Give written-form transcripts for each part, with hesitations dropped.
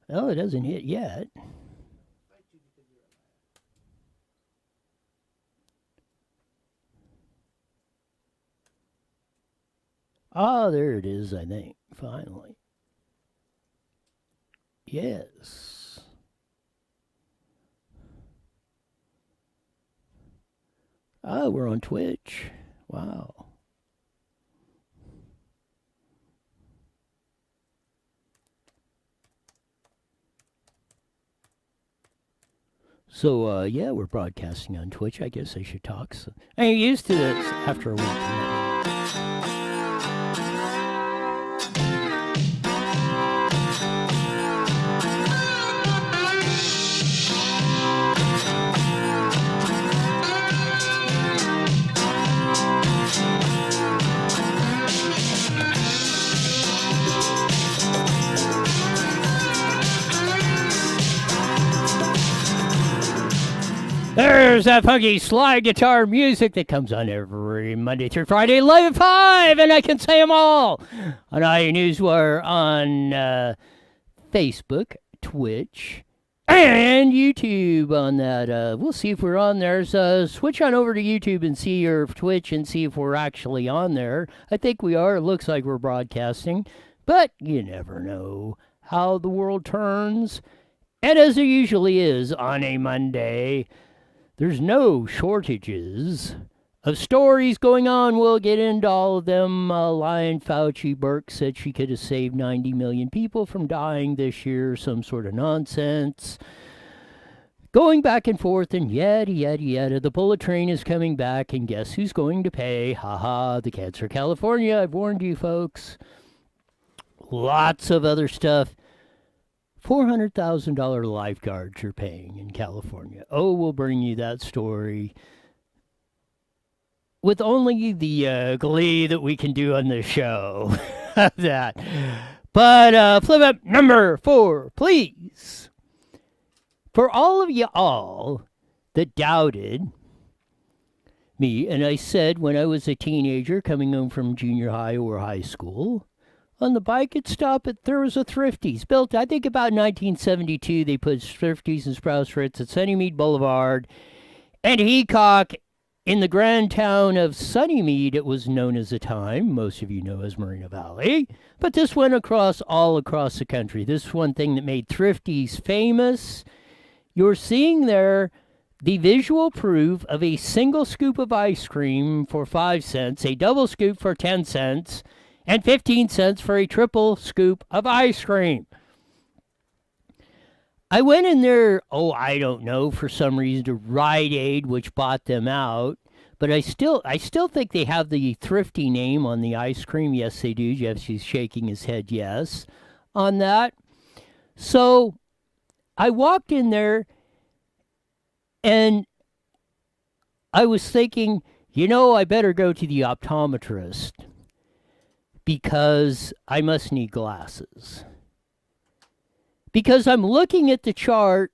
Oh, it hasn't hit yet. Oh, there it is, I think. Finally. Yes. Oh, we're on Twitch. Wow. So, yeah, we're broadcasting on Twitch. I guess I should talk. So, I get used to this after a week. There's that funky slide guitar music that comes on every Monday through Friday, live at 5, and I can say them all on Newswire on Facebook, Twitch, and YouTube on that. We'll see if we're on there. So switch on over to YouTube and see your Twitch and see if we're actually on there. I think we are. It looks like we're broadcasting, but you never know how the world turns. And as there usually is on a Monday, there's no shortages of stories going on. We'll get into all of them. Lion Fauci Burke said she could have saved 90 million people from dying this year. Some sort of nonsense. Going back and forth and yada, yada, yada. The bullet train is coming back, and guess who's going to pay? Haha, the Cancer California. I've warned you folks. Lots of other stuff. $400,000 lifeguards are paying in California. Oh, we'll bring you that story with only the glee that we can do on the show. That. But flip up number 4, please. For all of you all that doubted me, and I said when I was a teenager coming home from junior high or high school, on the bike, it'd stop at, there was a Thrifties. Built, I think, about 1972. They put Thrifties and Sprouse Fritz at Sunnymead Boulevard and Heacock in the grand town of Sunnymead, it was known as the time. Most of you know as Marina Valley. But this went all across the country. This one thing that made Thrifties famous. You're seeing there the visual proof of a single scoop of ice cream for 5 cents, a double scoop for 10 cents, and 15 cents for a triple scoop of ice cream. I went in there, I don't know, for some reason to Rite Aid, which bought them out. But I still think they have the Thrifty name on the ice cream. Yes, they do. Jeff's shaking his head yes on that. So I walked in there and I was thinking, I better go to the optometrist because I must need glasses. Because I'm looking at the chart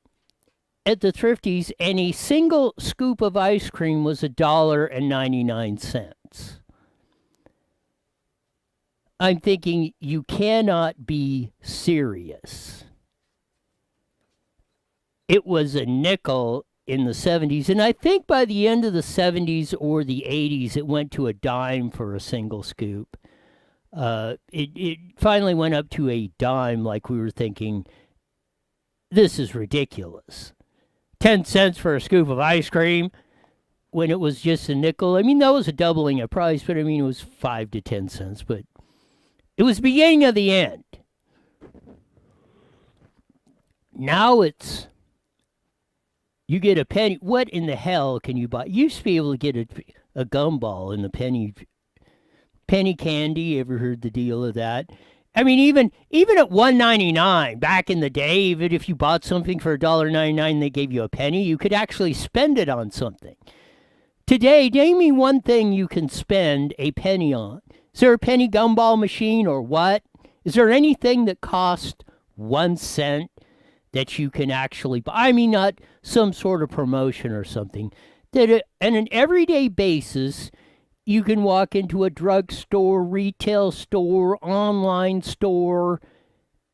at the Thrifties, and a single scoop of ice cream was $1.99. I'm thinking, you cannot be serious. It was a nickel in the 70s, and I think by the end of the 70s or the 80s, it went to a dime for a single scoop. It finally went up to a dime, like we were thinking, this is ridiculous. 10 cents for a scoop of ice cream when it was just a nickel. I mean, that was a doubling of price, but I mean, it was 5 to 10 cents, but it was the beginning of the end. Now it's, you get a penny. What in the hell can you buy? You used to be able to get a gumball in the penny candy. Ever heard the deal of that? I mean, even at $1.99 back in the day, even if you bought something for $1.99 and they gave you a penny, you could actually spend it on something. Today, name me one thing you can spend a penny on. Is there a penny gumball machine or what? Is there anything that costs 1 cent that you can actually buy? I mean, not some sort of promotion or something. That on an everyday basis, you can walk into a drugstore, retail store, online store,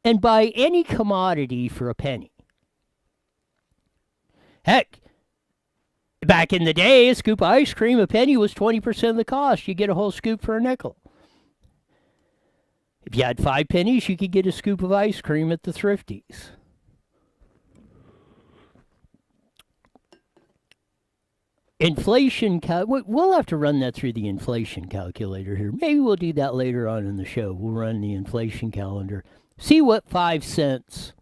and buy any commodity for a penny. Heck, back in the day, a scoop of ice cream, a penny was 20% of the cost. You get a whole scoop for a nickel. If you had 5 pennies, you could get a scoop of ice cream at the Thrifties. Inflation, we'll have to run that through the inflation calculator here. Maybe we'll do that later on in the show. We'll run the inflation calendar. See what 5 cents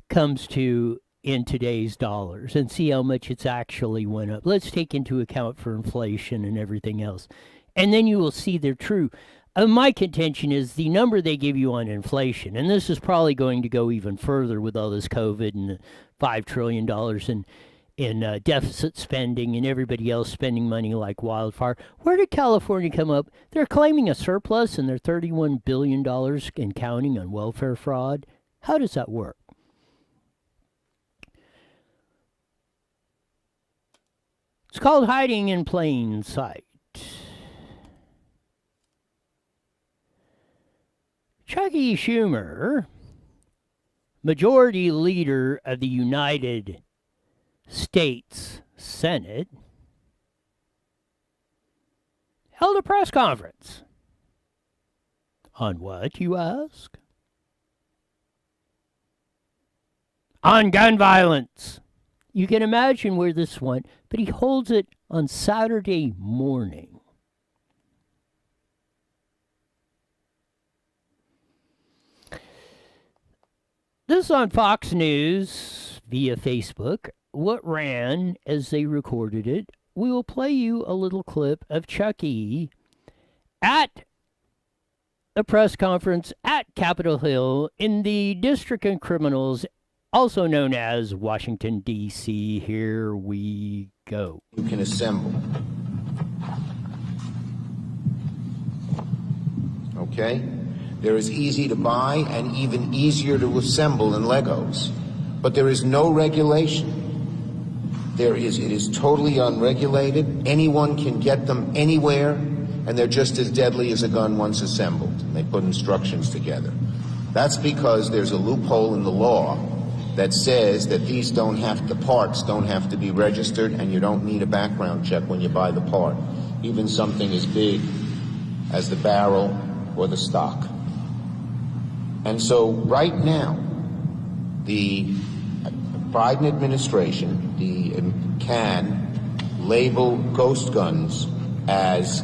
comes to in today's dollars and see how much it's actually went up. Let's take into account for inflation and everything else. And then you will see they're true. My contention is the number they give you on inflation, and this is probably going to go even further with all this COVID and $5 trillion in deficit spending and everybody else spending money like wildfire. Where did California come up? They're claiming a surplus and they're $31 billion and counting on welfare fraud. How does that work? It's called hiding in plain sight. Chucky Schumer, majority leader of the United States Senate, held a press conference. On what, you ask? On gun violence. You can imagine where this went, but he holds it on Saturday morning. This is on Fox News via Facebook. What ran as they recorded it. We will play you a little clip of Chucky at a press conference at Capitol Hill in the District of Criminals, also known as Washington, D.C. Here we go. You can assemble. Okay? They're as easy to buy and even easier to assemble than Legos. But there is no regulation. It is totally unregulated. Anyone can get them anywhere, and they're just as deadly as a gun once assembled. And they put instructions together. That's because there's a loophole in the law that says that the parts don't have to be registered, and you don't need a background check when you buy the part, even something as big as the barrel or the stock. And so right now, the Biden administration can label ghost guns as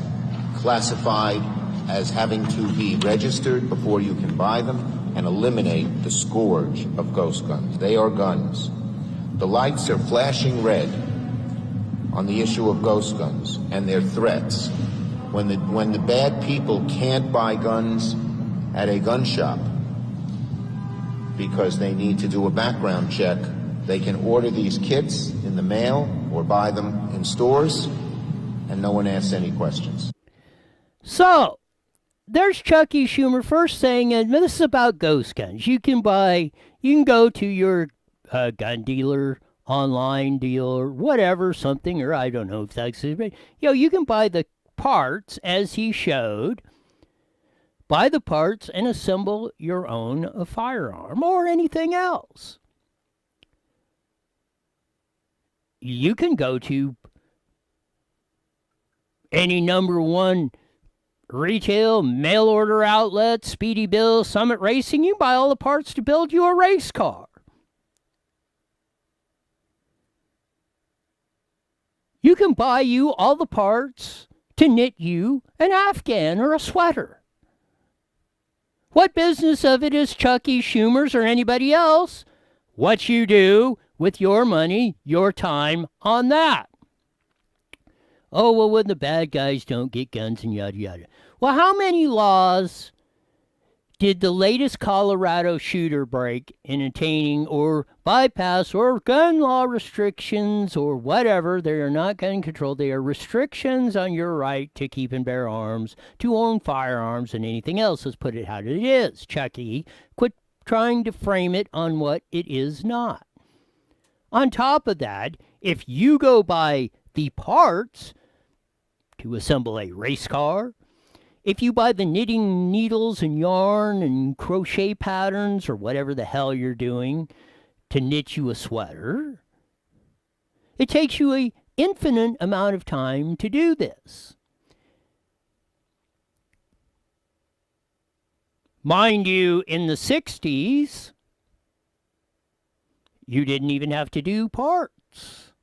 classified as having to be registered before you can buy them and eliminate the scourge of ghost guns. They are guns. The lights are flashing red on the issue of ghost guns and their threats. When the bad people can't buy guns at a gun shop because they need to do a background check, they can order these kits in the mail or buy them in stores, and no one asks any questions. So, there's Chucky Schumer first saying, this is about ghost guns. You can go to your gun dealer, online dealer, whatever, something, or I don't know if that's it. You can buy the parts as he showed. Buy the parts and assemble your own firearm or anything else. You can go to any number one retail, mail order outlet, Speedy Bill, Summit Racing. You buy all the parts to build you a race car. You can buy you all the parts to knit you an Afghan or a sweater. What business of it is Chucky Schumer's or anybody else? What you do with your money, your time on that. Oh, well, when the bad guys don't get guns and yada, yada. Well, how many laws did the latest Colorado shooter break in attaining or bypass or gun law restrictions or whatever? They are not gun control. They are restrictions on your right to keep and bear arms, to own firearms, and anything else. Let's put it how it is. Chucky, quit trying to frame it on what it is not. On top of that, if you go buy the parts to assemble a race car, if you buy the knitting needles and yarn and crochet patterns or whatever the hell you're doing to knit you a sweater, it takes you an infinite amount of time to do this. Mind you, in the 60s, you didn't even have to do parts.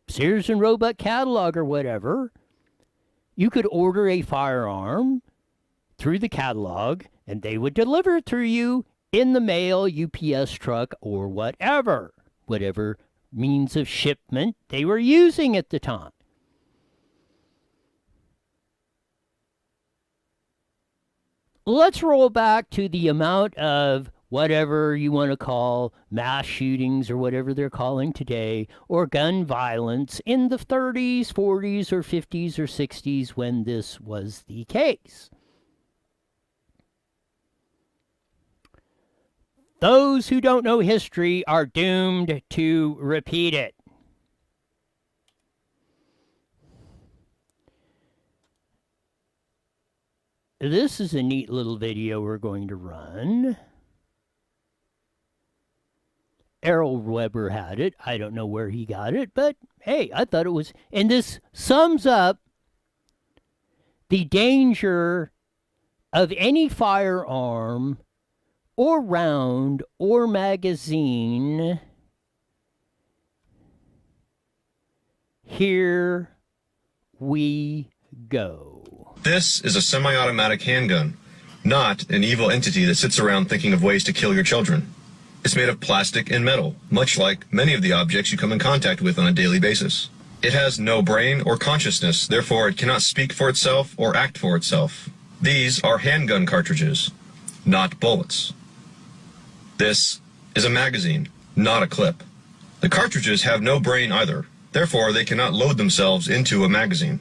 Sears and Roebuck catalog or whatever, you could order a firearm through the catalog and they would deliver it to you in the mail, UPS truck, or whatever means of shipment they were using at the time. Let's roll back to the amount of whatever you want to call mass shootings or whatever they're calling today, or gun violence in the 30s, 40s, or 50s, or 60s when this was the case. Those who don't know history are doomed to repeat it. This is a neat little video we're going to run. Errol Weber had it. I don't know where he got it, but hey, I thought it was... And this sums up the danger of any firearm or round or magazine. Here we go. This is a semi-automatic handgun, not an evil entity that sits around thinking of ways to kill your children. It's made of plastic and metal, much like many of the objects you come in contact with on a daily basis. It has no brain or consciousness, therefore it cannot speak for itself or act for itself. These are handgun cartridges, not bullets. This is a magazine, not a clip. The cartridges have no brain either, therefore they cannot load themselves into a magazine.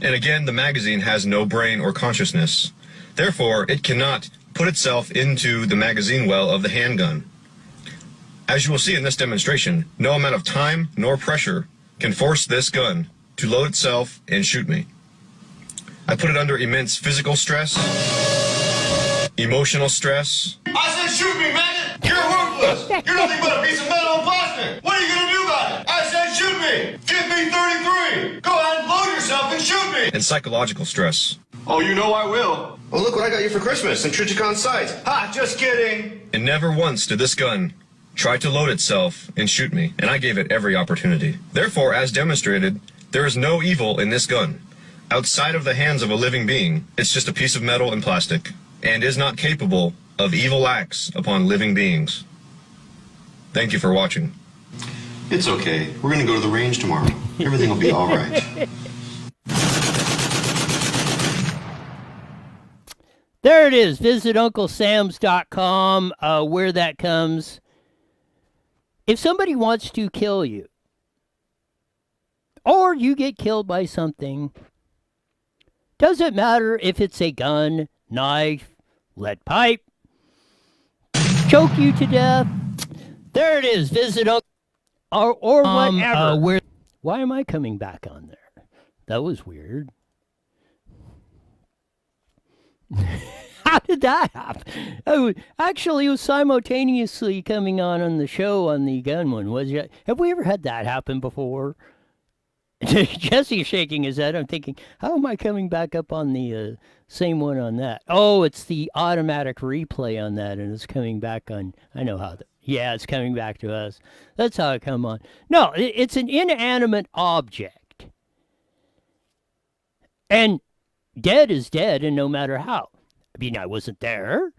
And again, the magazine has no brain or consciousness. Therefore, it cannot put itself into the magazine well of the handgun. As you will see in this demonstration, no amount of time nor pressure can force this gun to load itself and shoot me. I put it under immense physical stress, emotional stress. I said shoot me, man! You're worthless! You're nothing but a piece of metal and plastic! What are you gonna do about it? I said shoot me! Give me 33! Go ahead and load yourself and shoot me! And psychological stress. Oh, you know I will. Well, look what I got you for Christmas, some Trijicon sights. Ha, just kidding! And never once did this gun try to load itself and shoot me, and I gave it every opportunity. Therefore, as demonstrated, there is no evil in this gun. Outside of the hands of a living being, it's just a piece of metal and plastic, and is not capable of evil acts upon living beings. Thank you for watching. It's okay. We're gonna go to the range tomorrow. Everything will be all right. There it is. Visit UncleSams.com where that comes. If somebody wants to kill you, or you get killed by something, doesn't matter if it's a gun, knife, lead pipe, choke you to death. There it is. Visit or whatever. Why am I coming back on there? That was weird. How did that happen? Oh, actually, it was simultaneously coming on the show on the gun one. Have we ever had that happen before? Jesse's shaking his head. I'm thinking, how am I coming back up on the same one on that? Oh, it's the automatic replay on that, and it's coming back on. I know how. Yeah, it's coming back to us. That's how it come on. No, it's an inanimate object, and dead is dead, and no matter how. I mean, I wasn't there,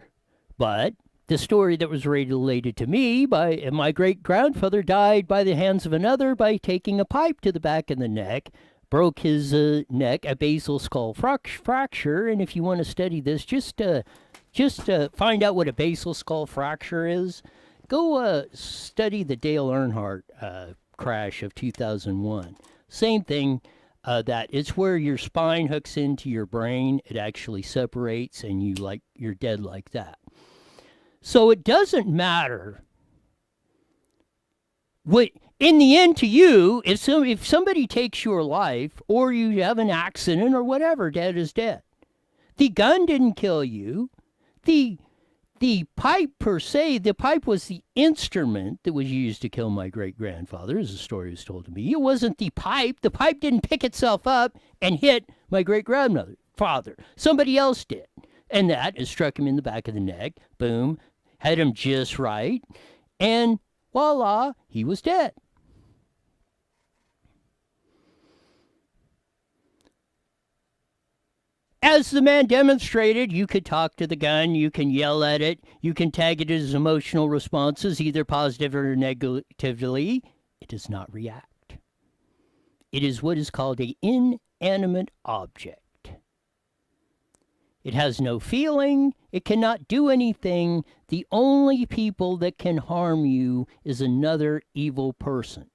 but the story that was related to me by my great-grandfather died by the hands of another by taking a pipe to the back of the neck, broke his neck, a basal skull fracture, and if you want to study this, just find out what a basal skull fracture is, go study the Dale Earnhardt crash of 2001. Same thing. That it's where your spine hooks into your brain. It actually separates, and you're dead like that. So it doesn't matter. In the end, to you, if somebody takes your life or you have an accident or whatever, dead is dead. The gun didn't kill you. The pipe per se, the pipe was the instrument that was used to kill my great-grandfather, as the story was told to me. It wasn't the pipe. The pipe didn't pick itself up and hit my great-grandfather. Somebody else did. And that struck him in the back of the neck. Boom. Had him just right. And voila, he was dead. As the man demonstrated, you could talk to the gun, you can yell at it, you can tag it as emotional responses, either positive or negatively. It does not react. It is what is called an inanimate object. It has no feeling. It cannot do anything. The only people that can harm you is another evil person.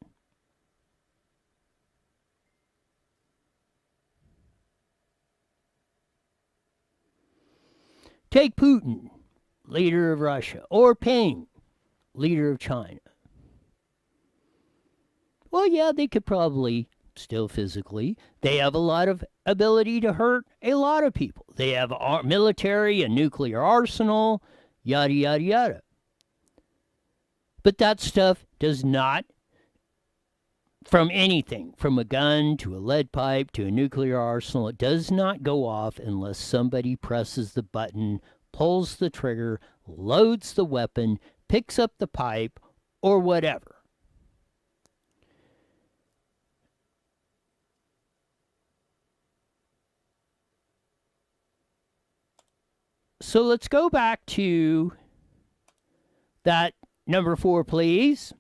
Take Putin, leader of Russia, or Peng, leader of China. Well, yeah, they could probably, still physically, they have a lot of ability to hurt a lot of people. They have military and nuclear arsenal, yada, yada, yada. But that stuff does not, from anything, from a gun to a lead pipe to a nuclear arsenal, it does not go off unless somebody presses the button, pulls the trigger, loads the weapon, picks up the pipe, or whatever. So let's go back to that number 4, please.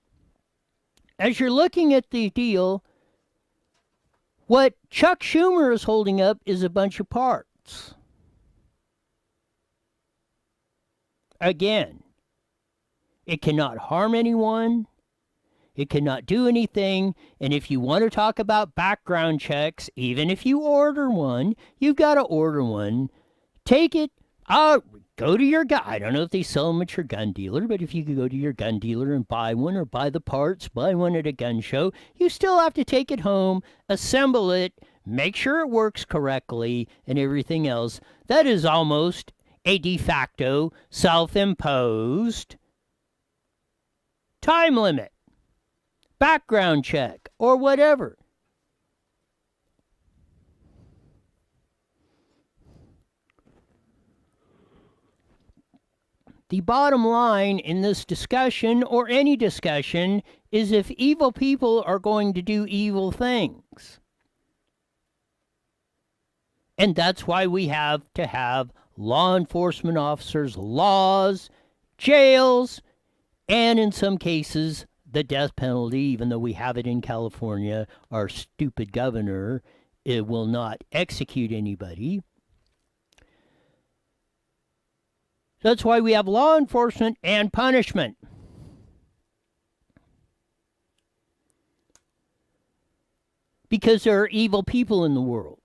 As you're looking at the deal, what Chuck Schumer is holding up is a bunch of parts. Again, it cannot harm anyone. It cannot do anything. And if you want to talk about background checks, even if you order one, you've got to order one. Take it. Go to your guy. I don't know if they sell them at your gun dealer, but if you could go to your gun dealer and buy one or buy the parts, buy one at a gun show, you still have to take it home, assemble it, make sure it works correctly, and everything else. That is almost a de facto self-imposed time limit, background check, or whatever. The bottom line in this discussion, or any discussion, is if evil people are going to do evil things. And that's why we have to have law enforcement officers, laws, jails, and in some cases, the death penalty, even though we have it in California. Our stupid governor will not execute anybody. That's why we have law enforcement and punishment. Because there are evil people in the world.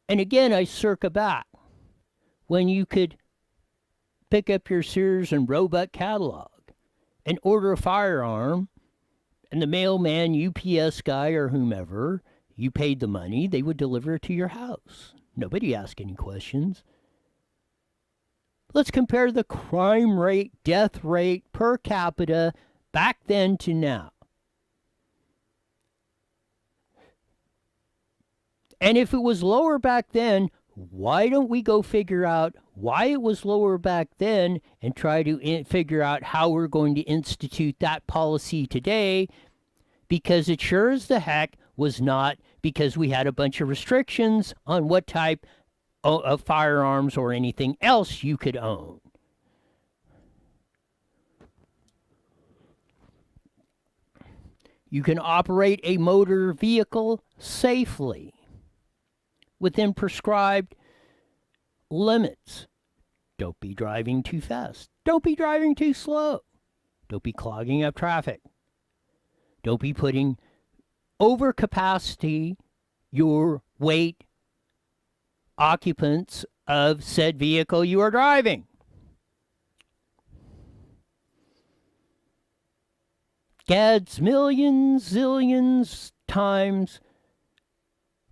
And again, I circle back. When you could pick up your Sears and Roebuck catalog and order a firearm, and the mailman, UPS guy, or whomever, you paid the money, they would deliver it to your house. Nobody asked any questions. Let's compare the crime rate, death rate per capita back then to now. And if it was lower back then, why don't we go figure out why it was lower back then and try to figure out how we're going to institute that policy today? Because it sure as the heck was not, because we had a bunch of restrictions on what type of firearms or anything else you could own. You can operate a motor vehicle safely within prescribed limits. Don't be driving too fast. Don't be driving too slow. Don't be clogging up traffic. Don't be putting over capacity your weight occupants of said vehicle you are driving. Gads, millions, zillions times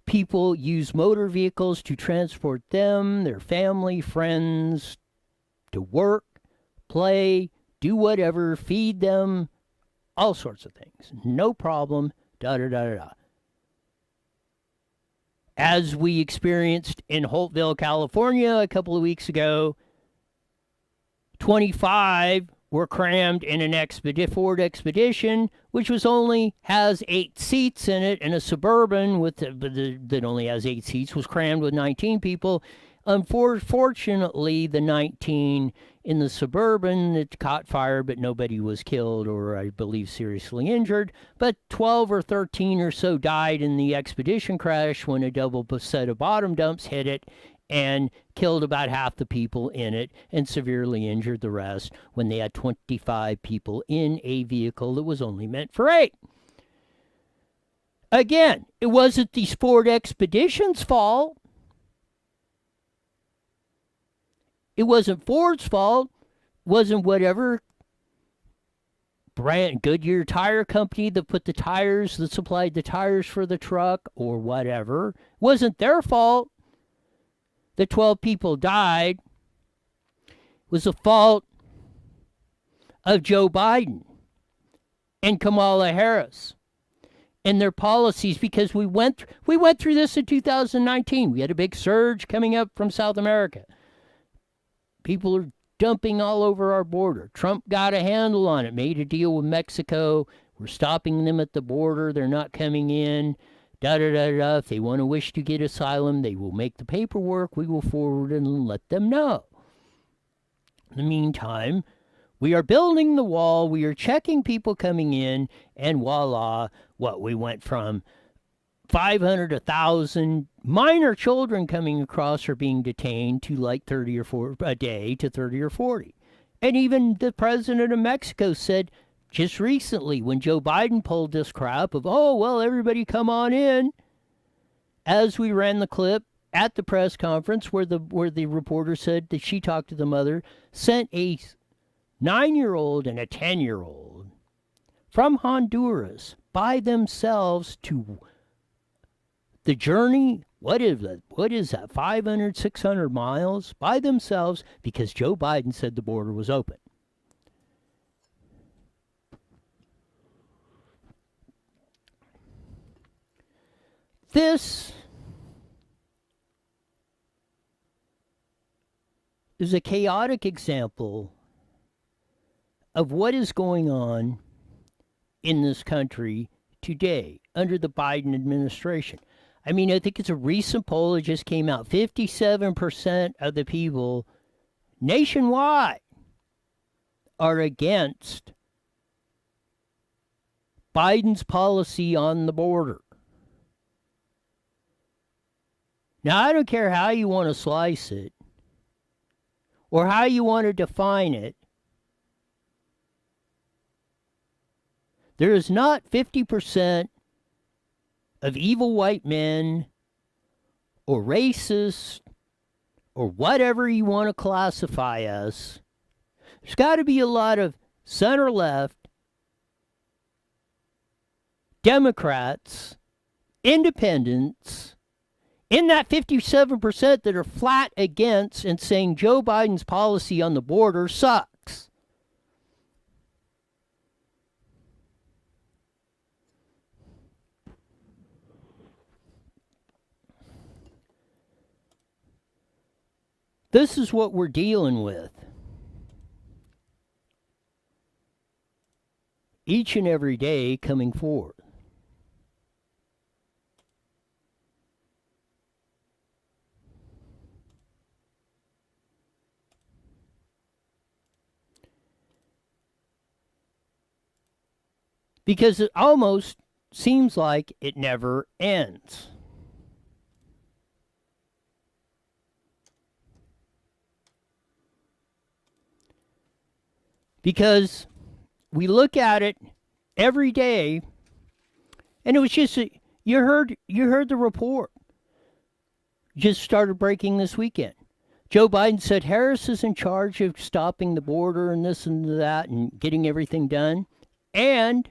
people use motor vehicles to transport them, their family, friends, to work, play, do whatever, feed them, all sorts of things. No problem, da-da-da-da-da. As we experienced in Holtville, California a couple of weeks ago, 25 were crammed in an Ford Expedition, which has 8 seats in it, and a Suburban that only has 8 seats was crammed with 19 people. Unfortunately, the 19 in the Suburban, it caught fire, but nobody was killed or, I believe, seriously injured. But 12 or 13 or so died in the Expedition crash when a double set of bottom dumps hit it and killed about half the people in it and severely injured the rest when they had 25 people in a vehicle that was only meant for 8. Again, it wasn't the Ford Expedition's fault. It wasn't Ford's fault. It wasn't whatever brand Goodyear Tire Company that supplied the tires for the truck or whatever. It wasn't their fault that 12 people died. It was the fault of Joe Biden and Kamala Harris and their policies, because we went through this in 2019. We had a big surge coming up from South America. People are dumping all over our border. Trump got a handle on it, made a deal with Mexico. We're stopping them at the border. They're not coming in. Da-da-da-da. If they want to wish to get asylum, they will make the paperwork. We will forward it and let them know. In the meantime, we are building the wall. We are checking people coming in. And voila, we went from 500, 1,000 minor children coming across or being detained to like 30 or 40 a day to 30 or 40. And even the president of Mexico said just recently, when Joe Biden pulled this crap of, everybody come on in, as we ran the clip at the press conference where the reporter said that she talked to the mother, sent a 9-year-old and a 10-year-old from Honduras by themselves to the journey. What is that, 500, 600 miles by themselves, because Joe Biden said the border was open. This is a chaotic example of what is going on in this country today under the Biden administration. I mean, I think it's a recent poll that just came out. 57% of the people nationwide are against Biden's policy on the border. Now, I don't care how you want to slice it or how you want to define it. There is not 50% of evil white men or racists or whatever you want to classify us. There's got to be a lot of center-left, Democrats, independents, in that 57% that are flat against and saying Joe Biden's policy on the border sucks. This is what we're dealing with each and every day coming forward. Because it almost seems like it never ends. Because we look at it every day, and it was just you heard the report. Just started breaking this weekend. Joe Biden said Harris is in charge of stopping the border and this and that and getting everything done. And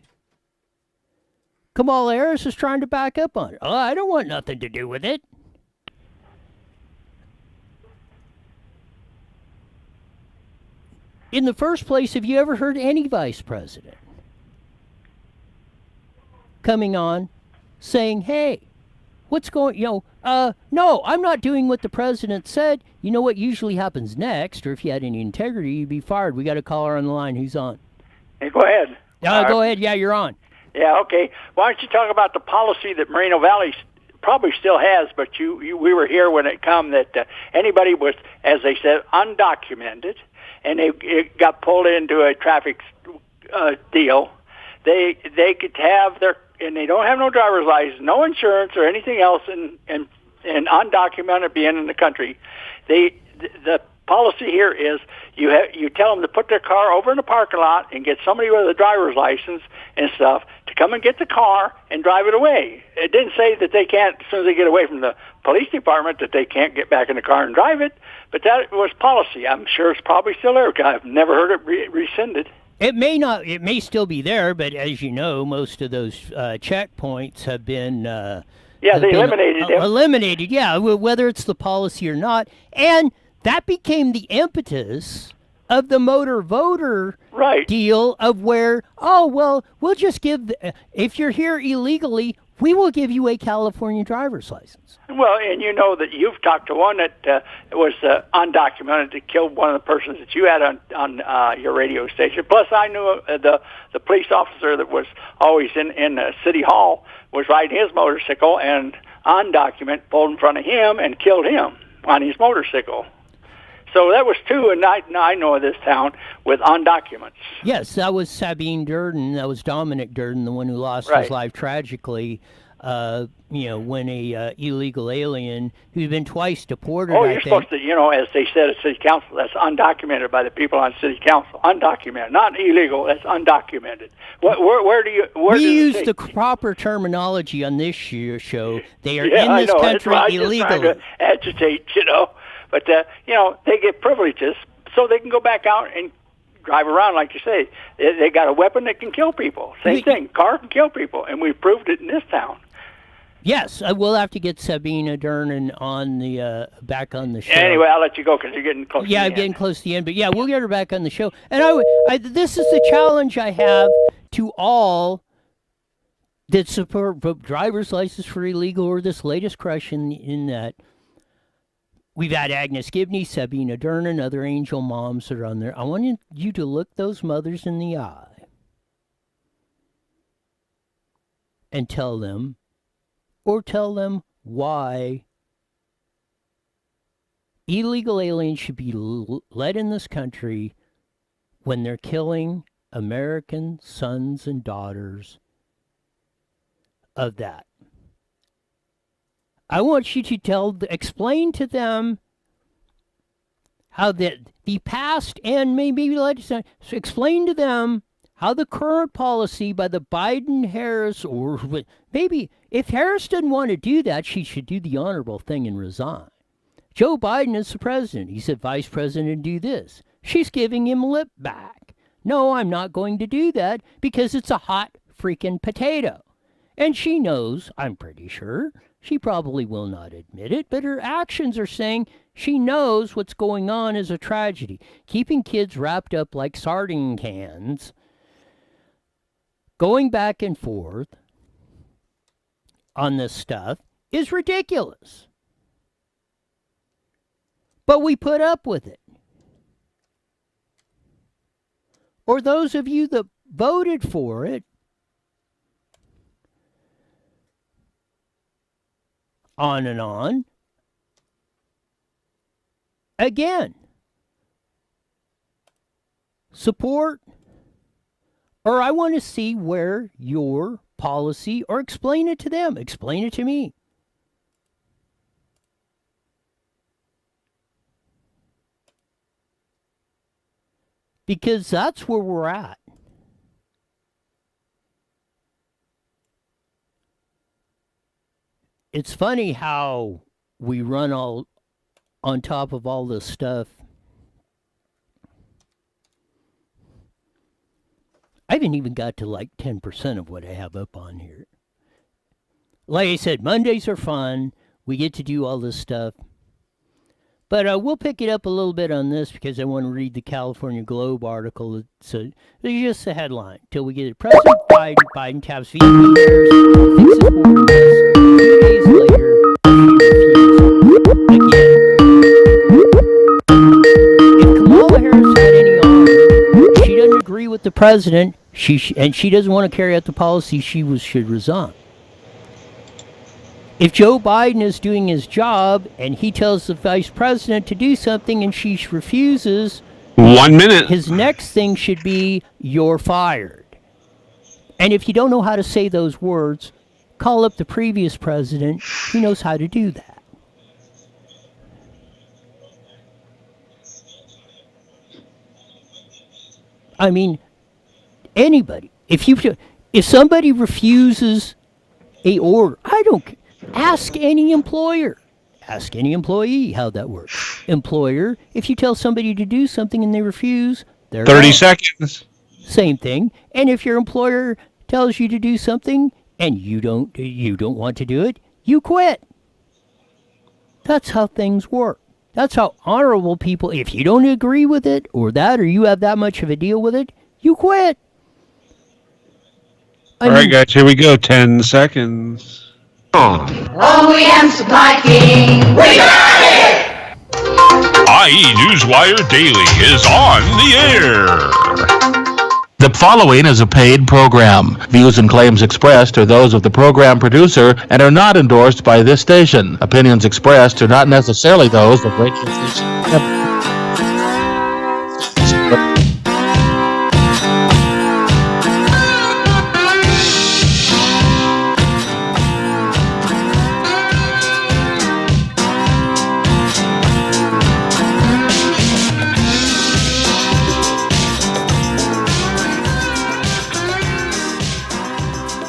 Kamala Harris is trying to back up on it. Oh, I don't want nothing to do with it. In the first place, have you ever heard any vice president coming on saying, hey, what's going, no, I'm not doing what the president said. You know what usually happens next, or if you had any integrity, you'd be fired. We got a caller on the line. Who's on? Hey, go ahead. Go ahead. Yeah, you're on. Yeah, okay. Why don't you talk about the policy that Moreno Valley probably still has, but we were here when it come that anybody was, as they said, undocumented, and it got pulled into a traffic deal, they could have their, and they don't have no driver's license, no insurance or anything else, and undocumented being in the country. The policy here is you tell them to put their car over in the parking lot and get somebody with a driver's license and stuff to come and get the car and drive it away. It didn't say that they can't, as soon as they get away from the police department, that they can't get back in the car and drive it, but that was policy. I'm sure it's probably still there. I've never heard it rescinded. It may not. It may still be there, but as you know, most of those checkpoints have been they eliminated them. Eliminated, yeah. Whether it's the policy or not, and that became the impetus of the motor voter deal of where, we'll just give. If you're here illegally, we will give you a California driver's license. Well, and you know that you've talked to one that was undocumented that killed one of the persons that you had on your radio station. Plus, I knew the police officer that was always in City Hall was riding his motorcycle, and undocumented pulled in front of him and killed him on his motorcycle. So that was two, and I know of this town with undocuments. Yes, that was Sabine Durden. That was Dominic Durden, the one who lost his life tragically. When a illegal alien who's been twice deported. Oh, you're supposed to, as they said at City Council, that's undocumented by the people on City Council. Undocumented, not illegal. That's undocumented. Where do you? We use the proper terminology on this show. They are in this country illegally. I'm just trying to agitate, But, they get privileges so they can go back out and drive around, like you say. They got a weapon that can kill people. Same thing. Car can kill people, and we've proved it in this town. Yes, we'll have to get Sabina Durnan on the back on the show. Anyway, I'll let you go because you're getting close to the end. Yeah, I'm getting close to the end. But, we'll get her back on the show. And this is the challenge I have to all that support driver's license for illegal or this latest crush in that. We've had Agnes Gibney, Sabina Durnan, other angel moms that are on there. I want you to look those mothers in the eye and tell them why illegal aliens should be let in this country when they're killing American sons and daughters of that. I want you to explain to them how the past and maybe explain to them how the current policy by the Biden-Harris, or maybe if Harris doesn't want to do that, she should do the honorable thing and resign. Joe Biden is the president. He said, Vice President, do this. She's giving him lip back. No, I'm not going to do that because it's a hot freaking potato. And she knows, I'm pretty sure, she probably will not admit it, but her actions are saying she knows what's going on is a tragedy. Keeping kids wrapped up like sardine cans, going back and forth on this stuff is ridiculous. But we put up with it. Or those of you that voted for it, on and on. Again, support, or I want to see where your policy, or explain it to them, explain it to me. Because that's where we're at. It's funny how we run all on top of all this stuff. I haven't even got to like 10% of what I have up on here. like I said, Mondays are fun. We get to do all this stuff. But we'll pick it up a little bit on this because I want to read the California Globe article. It's just a headline. Till we get it. President Biden taps VP Harris to fix his border mess. 2 days later, she refused. Again, if Kamala Harris had any arm, she doesn't agree with the president, and she doesn't want to carry out the policy, she should resign. If Joe Biden is doing his job and he tells the vice president to do something and she refuses, 1 minute. His next thing should be, you're fired. And if you don't know how to say those words, call up the previous president. He knows how to do that. I mean, anybody. If somebody refuses a order, I don't care. Ask any employer. Ask any employee how that works. Employer, if you tell somebody to do something and they refuse, they're 30 gone. seconds. Same thing. And if your employer tells you to do something and you don't want to do it, you quit. That's how things work. That's how honorable people, if you don't agree with it or you have that much of a deal with it, you quit. All right, guys, here we go. 10 seconds. OEM Supply King, we got it! IE Newswire Daily is on the air. The following is a paid program. Views and claims expressed are those of the program producer and are not endorsed by this station. Opinions expressed are not necessarily those of radio station.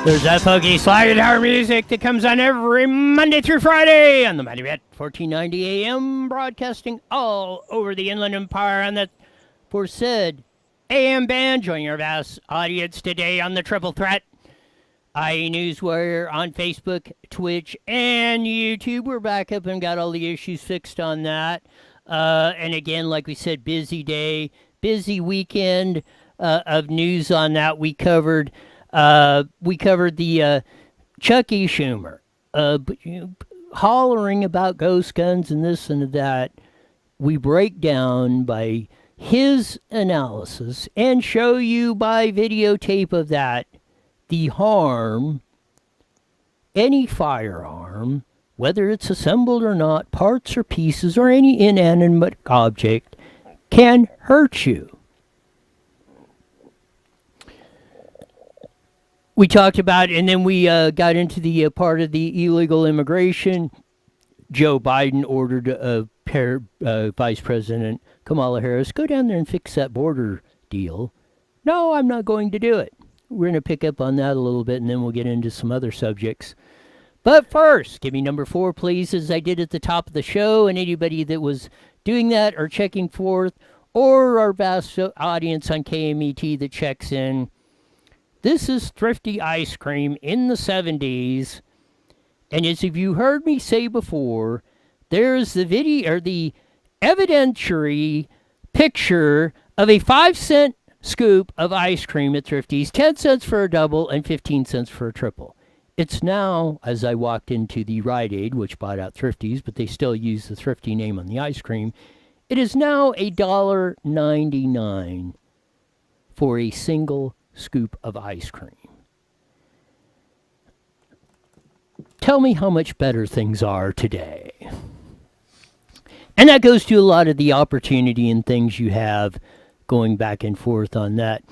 There's that funky slide guitar music that comes on every Monday through Friday on the Mighty Bet 1490 AM, broadcasting all over the Inland Empire on that for said AM band. Joining our vast audience today on the Triple Threat, IE Newswire on Facebook, Twitch, and YouTube. We're back up and got all the issues fixed on that. And again, like we said, busy day, busy weekend of news on that. We covered the Chucky Schumer hollering about ghost guns and this and that. We break down by his analysis and show you by videotape of that the harm any firearm, whether it's assembled or not, parts or pieces or any inanimate object, can hurt you. We talked about, and then we got into the part of the illegal immigration. Joe Biden ordered Vice President Kamala Harris, go down there and fix that border deal. No, I'm not going to do it. We're going to pick up on that a little bit, and then we'll get into some other subjects. But first, give me number 4, please, as I did at the top of the show, and anybody that was doing that or checking forth, or our vast audience on KMET that checks in. This is Thrifty Ice Cream in the 70s. And as you heard me say before, there's the video or the evidentiary picture of a 5-cent scoop of ice cream at Thrifty's, 10 cents for a double and 15 cents for a triple. It's now, as I walked into the Rite Aid, which bought out Thrifty's, but they still use the Thrifty name on the ice cream, it is now $1.99 for a single scoop of ice cream. Tell me how much better things are today. And that goes to a lot of the opportunity and things you have going back and forth on that.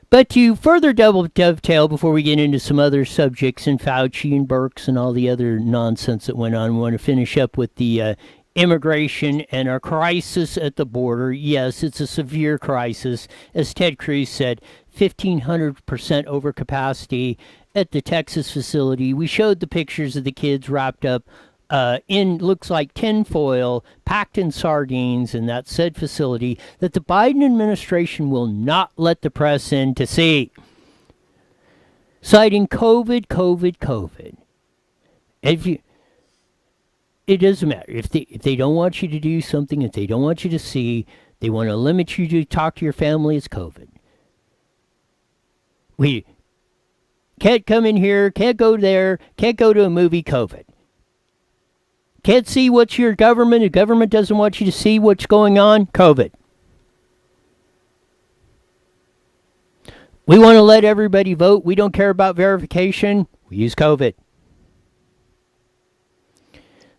But to further dovetail before we get into some other subjects and Fauci and Birx and all the other nonsense that went on, we want to finish up with the immigration and our crisis at the border. Yes, it's a severe crisis. As Ted Cruz said, 1,500% overcapacity at the Texas facility. We showed the pictures of the kids wrapped up in, looks like tinfoil, packed in sardines in that said facility that the Biden administration will not let the press in to see. Citing COVID. If you, it doesn't matter if they don't want you to do something, if they don't want you to see, they want to limit you to talk to your family. It's COVID. We can't come in here, can't go there, can't go to a movie. COVID. Can't see what's your government. The government doesn't want you to see what's going on. COVID. We want to let everybody vote. We don't care about verification. We use COVID.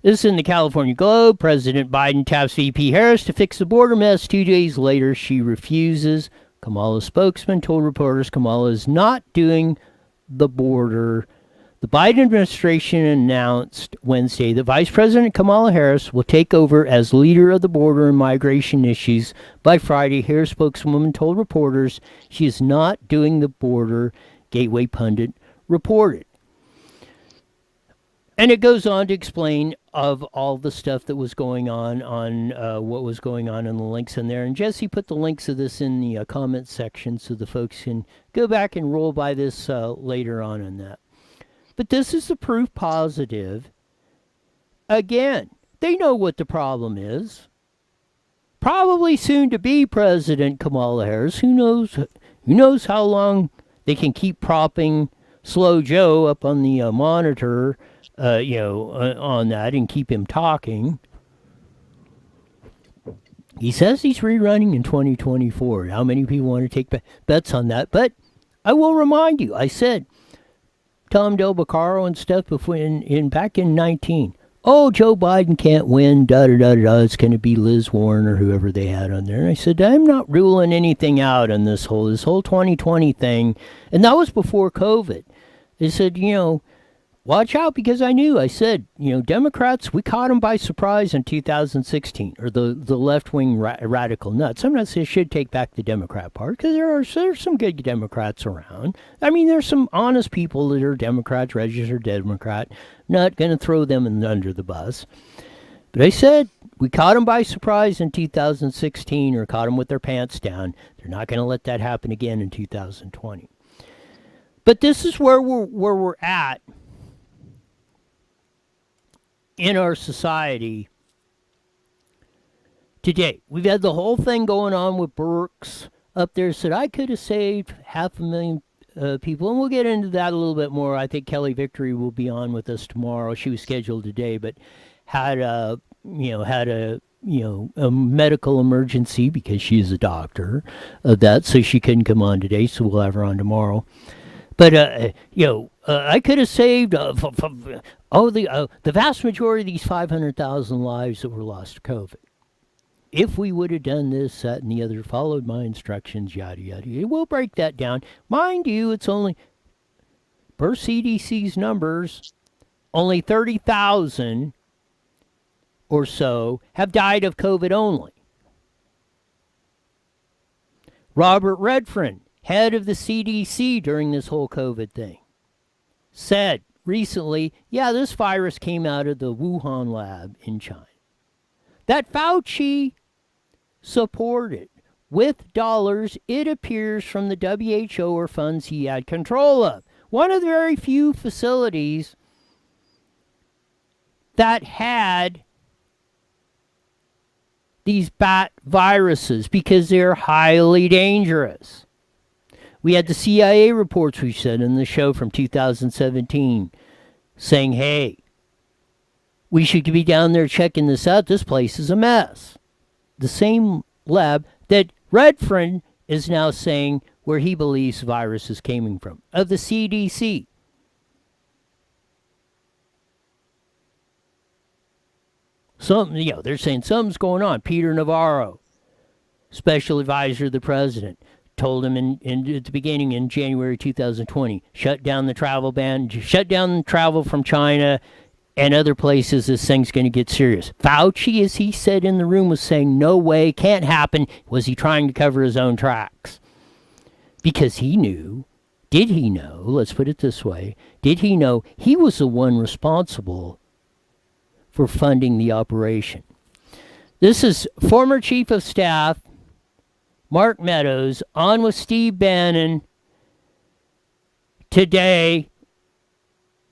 This is in the California Globe. President Biden taps VP Harris to fix the border mess. 2 days later, she refuses. Kamala's spokesman told reporters Kamala is not doing the border. The Biden administration announced Wednesday that Vice President Kamala Harris will take over as leader of the border and migration issues by Friday. Harris spokeswoman told reporters she is not doing the border, Gateway pundit reported. And it goes on to explain of all the stuff that was going on what was going on in the links in there. And Jesse put the links of this in the comment section so the folks can go back and roll by this later on in that. But this is the proof positive. Again, they know what the problem is. Probably soon to be President Kamala Harris. Who knows how long they can keep propping Slow Joe up on the monitor, on that and keep him talking. He says he's rerunning in 2024. How many people want to take bets on that? But I will remind you, I said, Tom Del Beccaro and stuff back in 19. Oh, Joe Biden can't win, It's going to be Liz Warren or whoever they had on there. And I said, I'm not ruling anything out on this whole 2020 thing. And that was before COVID. They said, watch out, because I said, Democrats, we caught them by surprise in 2016, or the left-wing radical nuts. I'm not saying should take back the Democrat part, because there's some good Democrats around. I mean, there's some honest people that are Democrats, registered Democrat. Not going to throw them under the bus. But I said, we caught them by surprise in 2016, or caught them with their pants down. They're not going to let that happen again in 2020. But this is where we're at in our society today. We've had the whole thing going on with Burks up there. Said I could have saved 500,000 people, and we'll get into that a little bit more. I think Kelly Victory will be on with us tomorrow. She was scheduled today, but had a medical emergency because she's a doctor of that, so she couldn't come on today. So we'll have her on tomorrow. But I could have saved the vast majority of these 500,000 lives that were lost to COVID. If we would have done this, that, and the other, followed my instructions, yada, yada, yada. We'll break that down. Mind you, it's only, per CDC's numbers, only 30,000 or so have died of COVID only. Robert Redfern, head of the CDC during this whole COVID thing, said recently, this virus came out of the Wuhan lab in China. That Fauci supported with dollars, it appears, from the WHO or funds he had control of. One of the very few facilities that had these bat viruses because they're highly dangerous. We had the CIA reports we said in the show from 2017 saying, hey, we should be down there checking this out. This place is a mess. The same lab that Redfern is now saying where he believes virus is coming from, of the CDC. They're saying something's going on. Peter Navarro, special advisor to the president, told him at the beginning in January 2020, shut down the travel ban, shut down travel from China and other places. This thing's going to get serious. Fauci, as he said in the room, was saying, no way, can't happen. Was he trying to cover his own tracks? Because he knew, did he know, let's put it this way, did he know he was the one responsible for funding the operation? This is former Chief of Staff Mark Meadows on with Steve Bannon today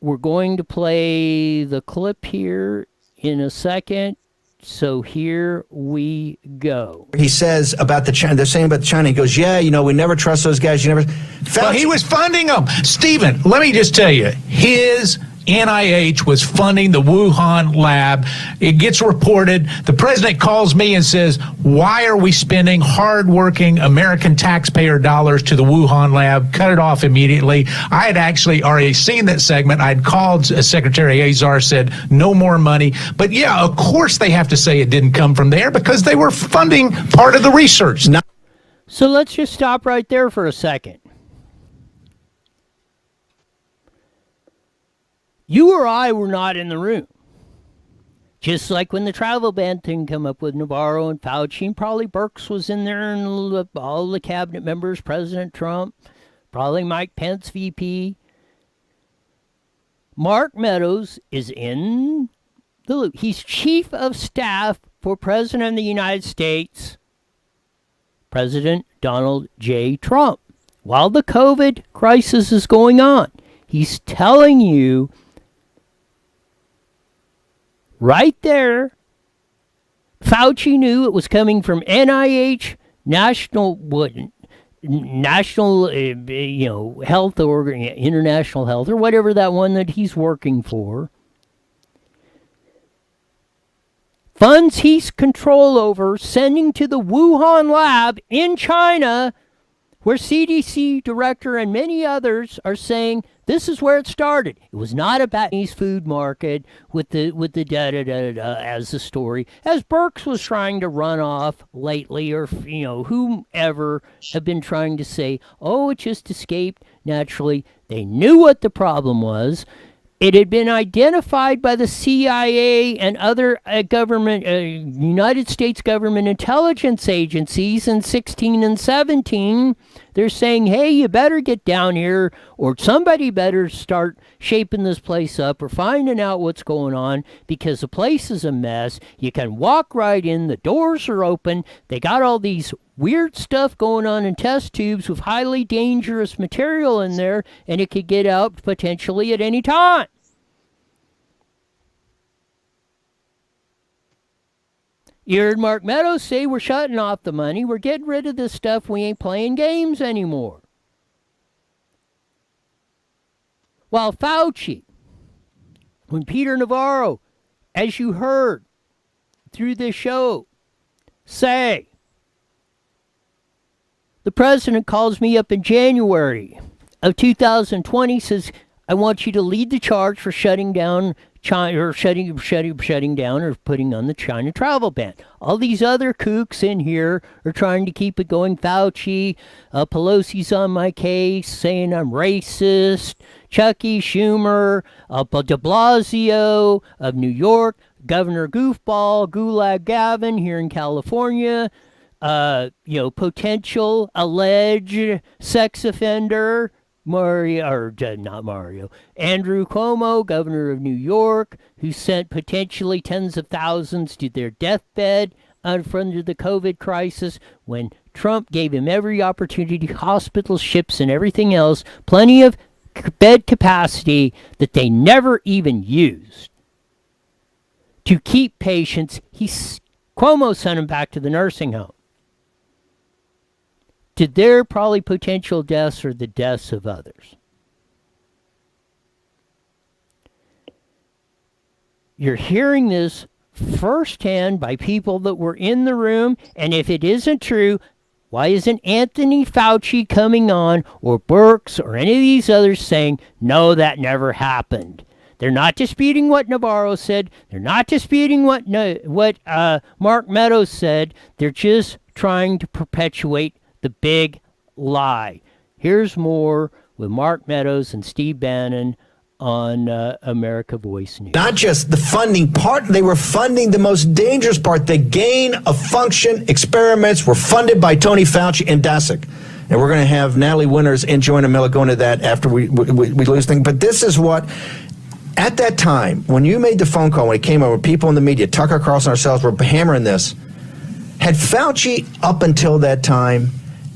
We're going to play the clip here in a second. So here we go. He says about the China, they're saying about China, he goes, yeah, we never trust those guys. You never. Well, he was funding them. Stephen, let me just tell you, his NIH was funding the Wuhan lab. It gets reported. The president calls me and says, why are we spending hardworking American taxpayer dollars to the Wuhan lab? Cut it off immediately. I had actually already seen that segment. I'd called Secretary Azar, said no more money. But yeah, of course they have to say it didn't come from there because they were funding part of the research. So let's just stop right there for a second. You or I were not in the room. Just like when the travel ban thing came up with Navarro and Fauci, and probably Birx was in there, and all the cabinet members, President Trump, probably Mike Pence, VP. Mark Meadows is in the loop. He's chief of staff for President of the United States, President Donald J. Trump. While the COVID crisis is going on, he's telling you right there, Fauci knew it was coming from NIH, National Health or International Health or whatever that one that he's working for. Funds he's control over, sending to the Wuhan lab in China, where CDC director and many others are saying this is where it started. It was not about Chinese food market with the da-da-da-da as the story, as Birx was trying to run off lately, or whomever have been trying to say, oh, it just escaped naturally. They knew what the problem was. It had been identified by the CIA and other United States government intelligence agencies in 16 and 17. They're saying, hey, you better get down here, or somebody better start shaping this place up or finding out what's going on, because the place is a mess. You can walk right in. The doors are open. They got all these weird stuff going on in test tubes with highly dangerous material in there, and it could get out potentially at any time. You heard Mark Meadows say we're shutting off the money. We're getting rid of this stuff. We ain't playing games anymore. While Fauci, when Peter Navarro, as you heard through this show, say, the president calls me up in January of 2020, says, I want you to lead the charge for shutting down China, or shutting down or putting on the China travel ban. All these other kooks in here are trying to keep it going. Fauci, Pelosi's on my case, saying I'm racist. Chucky Schumer, de Blasio of New York, Governor Goofball, Gulag Gavin here in California, potential alleged sex offender. Andrew Cuomo, governor of New York, who sent potentially tens of thousands to their deathbed under the COVID crisis when Trump gave him every opportunity, hospital ships and everything else, plenty of bed capacity that they never even used to keep patients. Cuomo sent them back to the nursing home. To their probably potential deaths or the deaths of others. You're hearing this firsthand by people that were in the room, and if it isn't true, why isn't Anthony Fauci coming on, or Birx, or any of these others saying, no, that never happened? They're not disputing what Navarro said. They're not disputing what Mark Meadows said. They're just trying to perpetuate the big lie. Here's more with Mark Meadows and Steve Bannon on America Voice News. Not just the funding part, they were funding the most dangerous part. The gain of function experiments were funded by Tony Fauci and Daszak. And we're going to have Natalie Winters and Joanna Miller go into that after we lose things. But this is what, at that time, when you made the phone call, when it came over, people in the media, Tucker Carlson, ourselves, were hammering this. Had Fauci, up until that time,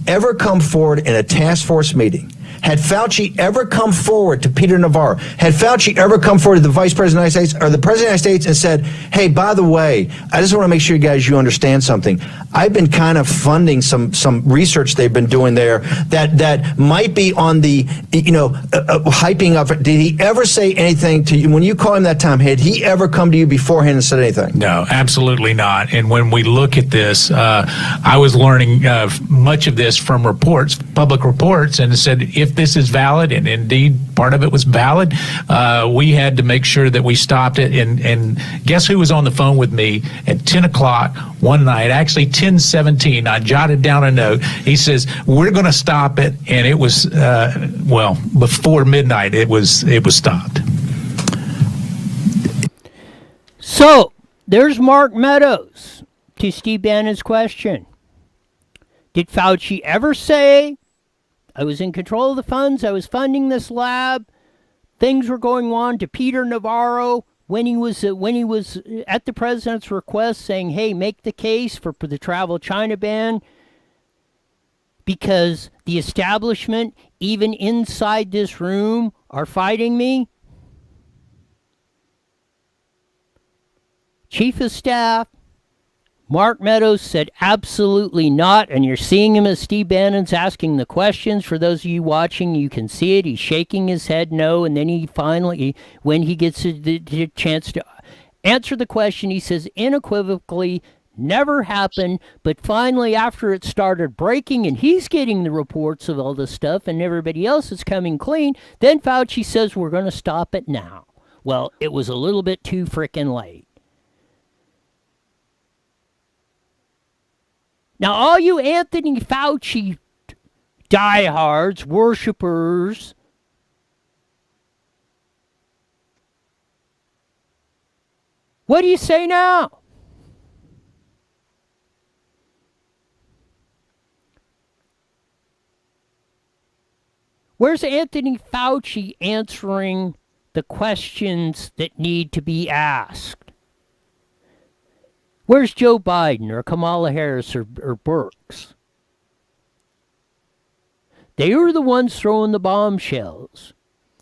ever come forward in a task force meeting? Had Fauci ever come forward to Peter Navarro, had Fauci ever come forward to the Vice President of the United States or the President of the United States and said, hey, by the way, I just want to make sure you understand something. I've been kind of funding some research they've been doing there that might be on the, hyping up. Did he ever say anything to you? When you call him that time, had he ever come to you beforehand and said anything? No, absolutely not. And when we look at this, I was learning much of this from reports, public reports, and it said if this is valid, and indeed part of it was valid, we had to make sure that we stopped it. And guess who was on the phone with me at 10 o'clock one night, actually 10:17. I jotted down a note. He says, we're going to stop it. And it was, before midnight, it was stopped. So, there's Mark Meadows to Steve Bannon's question. Did Fauci ever say, I was in control of the funds, I was funding this lab, things were going on to Peter Navarro when he was at the president's request saying, hey, make the case for the travel China ban because the establishment, even inside this room, are fighting me? Chief of Staff Mark Meadows said absolutely not, and you're seeing him as Steve Bannon's asking the questions. For those of you watching, you can see it. He's shaking his head no, and then he finally, when he gets the chance to answer the question, he says unequivocally, never happened, but finally after it started breaking and he's getting the reports of all this stuff and everybody else is coming clean, then Fauci says we're going to stop it now. Well, it was a little bit too frickin' late. Now, all you Anthony Fauci diehards, worshipers, what do you say now? Where's Anthony Fauci answering the questions that need to be asked? Where's Joe Biden or Kamala Harris or Birx? They were the ones throwing the bombshells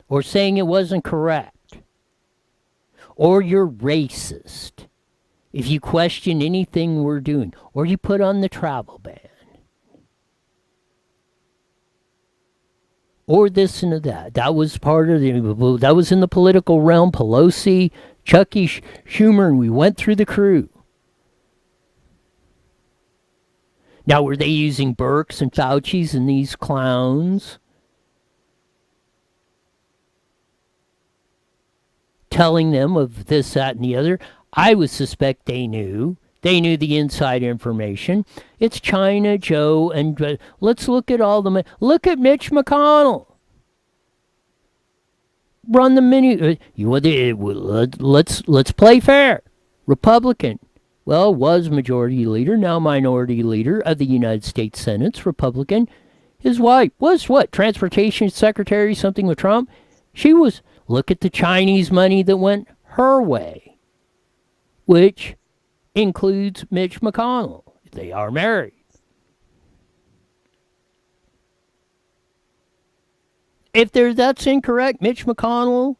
or saying it wasn't correct. Or you're racist if you question anything we're doing. Or you put on the travel ban. Or this and that. That was part of that was in the political realm. Pelosi, Chucky Schumer, and we went through the crew. Now, were they using Birx and Fauci's and these clowns? Telling them of this, that, and the other? I would suspect they knew. They knew the inside information. It's China, Joe, and let's look at all the... Look at Mitch McConnell. Run the menu... let's play fair. Republican. Well, was majority leader, now minority leader of the United States Senate's Republican. His wife was what? Transportation secretary, something with Trump? She was, look at the Chinese money that went her way, which includes Mitch McConnell. They are married. If that's incorrect, Mitch McConnell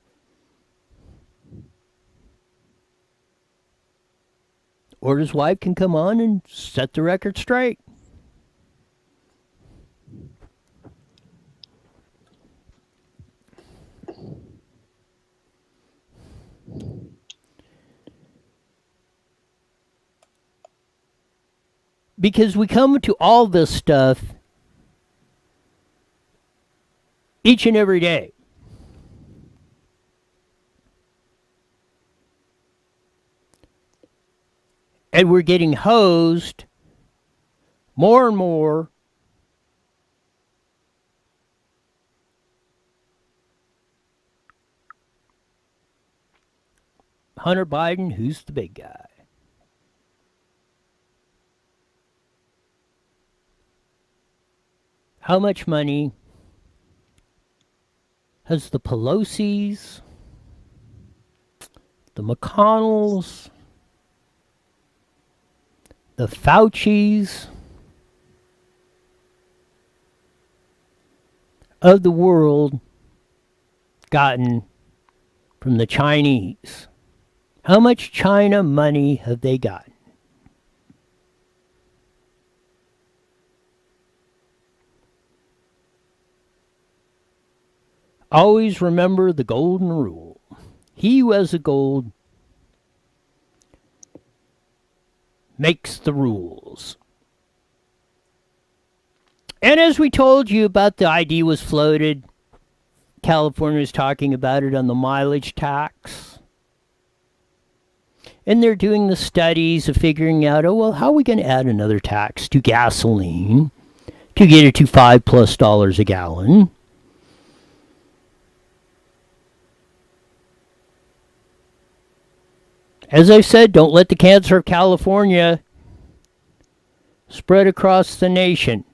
or his wife can come on and set the record straight. Because we come to all this stuff each and every day. And we're getting hosed more and more Hunter Biden, who's the big guy? How much money has the Pelosi's, the McConnells, the Fauci's of the world gotten from the Chinese? How much China money have they gotten? Always remember the golden rule. He who has the gold makes the rules. And as we told you about, the idea was floated. California was talking about it on the mileage tax. And they're doing the studies of figuring out, oh, well, how are we going to add another tax to gasoline to get it to $5+ a gallon? As I said, don't let the cancer of California spread across the nation.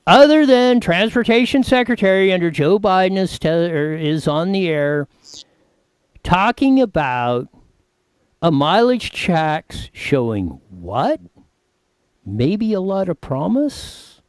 Other than Transportation Secretary under Joe Biden is on the air talking about a mileage tax showing what? Maybe a lot of promise?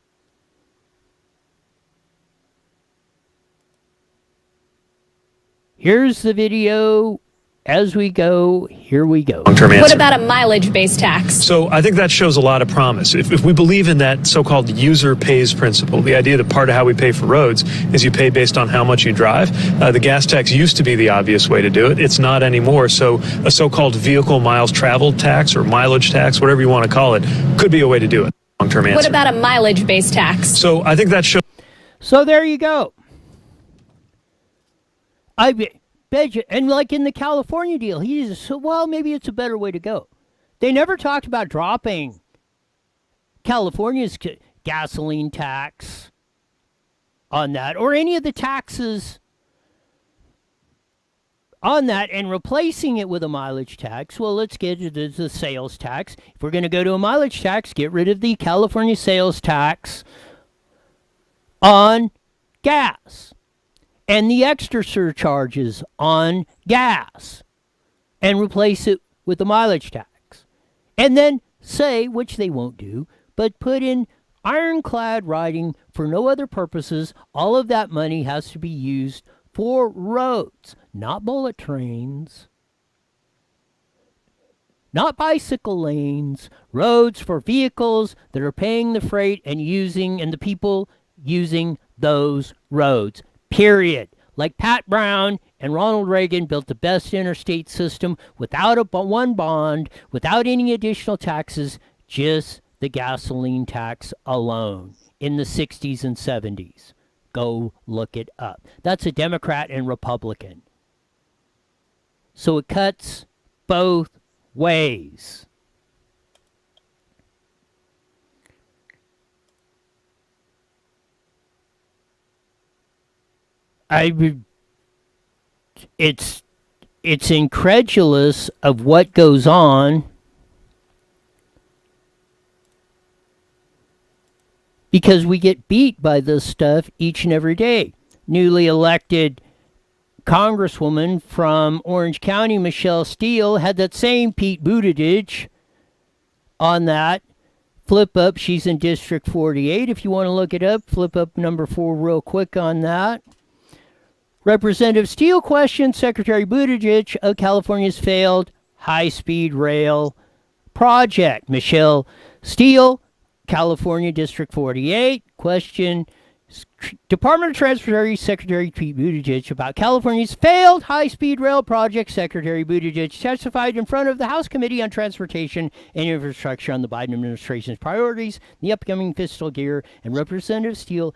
Here's the video. As we go, here we go. What about a mileage-based tax? So I think that shows a lot of promise. If we believe in that so-called user pays principle, the idea that part of how we pay for roads is you pay based on how much you drive, the gas tax used to be the obvious way to do it. It's not anymore. So a so-called vehicle miles traveled tax or mileage tax, whatever you want to call it, could be a way to do it. Long-term answer. What about a mileage-based tax? So I think that shows... So there you go. And like in the California deal, he just said, well, maybe it's a better way to go. They never talked about dropping California's gasoline tax on that or any of the taxes on that and replacing it with a mileage tax. Well, let's get to the sales tax. If we're going to go to a mileage tax, get rid of the California sales tax on gas. And the extra surcharges on gas, and replace it with the mileage tax. And then say, which they won't do, but put in ironclad writing for no other purposes. All of that money has to be used for roads, not bullet trains, not bicycle lanes, roads for vehicles that are paying the freight and the people using those roads. Period. Like Pat Brown and Ronald Reagan built the best interstate system without one bond, without any additional taxes, just the gasoline tax alone in the 60s and 70s. Go look it up. That's a Democrat and Republican. So it cuts both ways. It's incredulous of what goes on because we get beat by this stuff each and every day. Newly elected Congresswoman from Orange County, Michelle Steele, had that same Pete Buttigieg on that. Flip up, she's in District 48. If you want to look it up, flip up number 4 real quick on that. Representative Steele questioned Secretary Buttigieg of California's failed high-speed rail project. Michelle Steele, California District 48, questioned Department of Transportation Secretary Pete Buttigieg about California's failed high-speed rail project. Secretary Buttigieg testified in front of the House Committee on Transportation and Infrastructure on the Biden administration's priorities, the upcoming fiscal year, and Representative Steele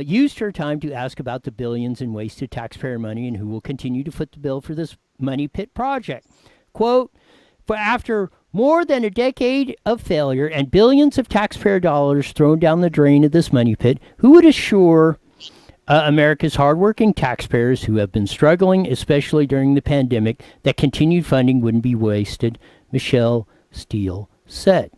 used her time to ask about the billions in wasted taxpayer money and who will continue to foot the bill for this money pit project. Quote, for after more than a decade of failure and billions of taxpayer dollars thrown down the drain of this money pit, who would assure America's hardworking taxpayers who have been struggling, especially during the pandemic, that continued funding wouldn't be wasted, Michelle Steele said.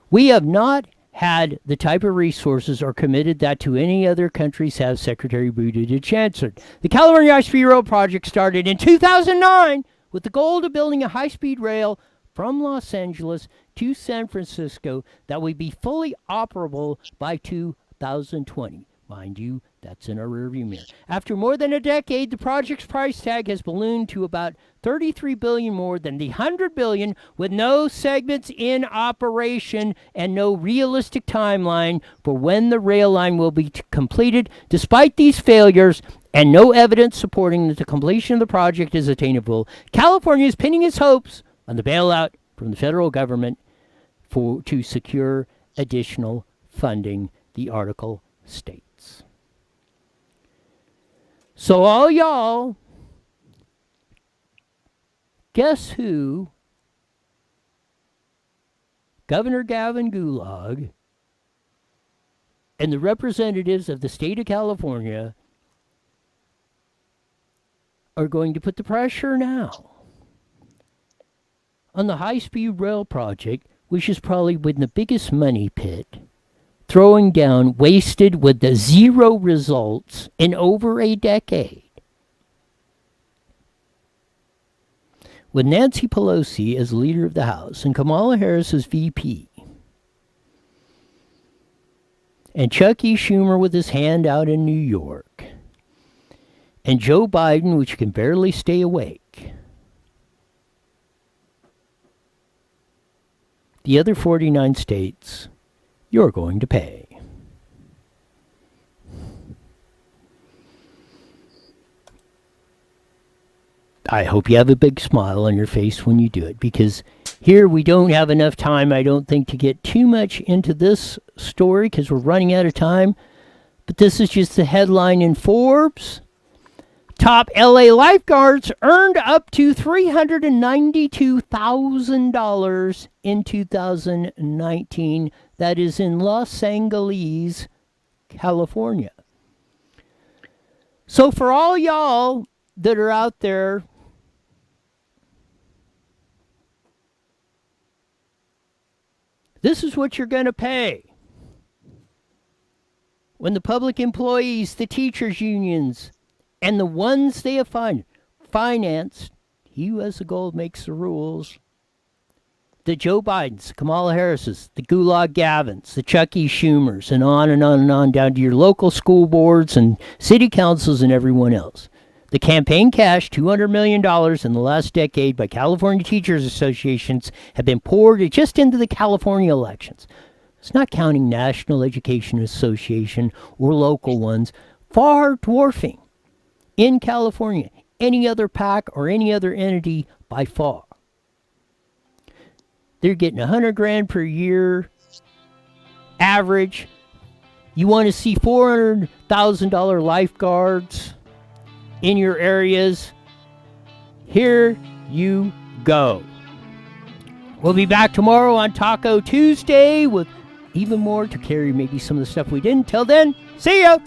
We have not had the type of resources or committed that to any other countries have, Secretary Buttigieg answered. The California High-Speed Rail project started in 2009 with the goal of building a high-speed rail from Los Angeles to San Francisco that would be fully operable by 2020. Mind you, that's in our rearview mirror. After more than a decade, the project's price tag has ballooned to about $33 billion more than the $100 billion, with no segments in operation and no realistic timeline for when the rail line will be completed. Despite these failures and no evidence supporting that the completion of the project is attainable, California is pinning its hopes on the bailout from the federal government to secure additional funding, the article states. So all y'all, guess who Governor Gavin Gulag and the representatives of the state of California are going to put the pressure now on the high-speed rail project, which is probably with the biggest money pit, throwing down, wasted with the zero results in over a decade. With Nancy Pelosi as leader of the House and Kamala Harris as VP, and Chuck E. Schumer with his hand out in New York, and Joe Biden, which can barely stay awake, the other 49 states, you're going to pay. I hope you have a big smile on your face when you do it, because here we don't have enough time, I don't think, to get too much into this story because we're running out of time. But this is just the headline in Forbes. Top LA lifeguards earned up to $392,000 in 2019. That is in Los Angeles, California. So for all y'all that are out there this is what you're going to pay when the public employees, the teachers' unions, and the ones they have financed, he who has the gold makes the rules, the Joe Bidens, Kamala Harris's, the Gulag Gavins, the Chuck E. Schumers, and on and on and on, down to your local school boards and city councils and everyone else. The campaign cash, $200 million in the last decade by California Teachers Associations, have been poured just into the California elections. It's not counting National Education Association or local ones, far dwarfing in California any other PAC or any other entity by far. They're getting $100,000 per year average. You want to see $400,000 lifeguards in your areas? Here you go. We'll be back tomorrow on Taco Tuesday with even more to carry maybe some of the stuff we didn't. Till then, see ya!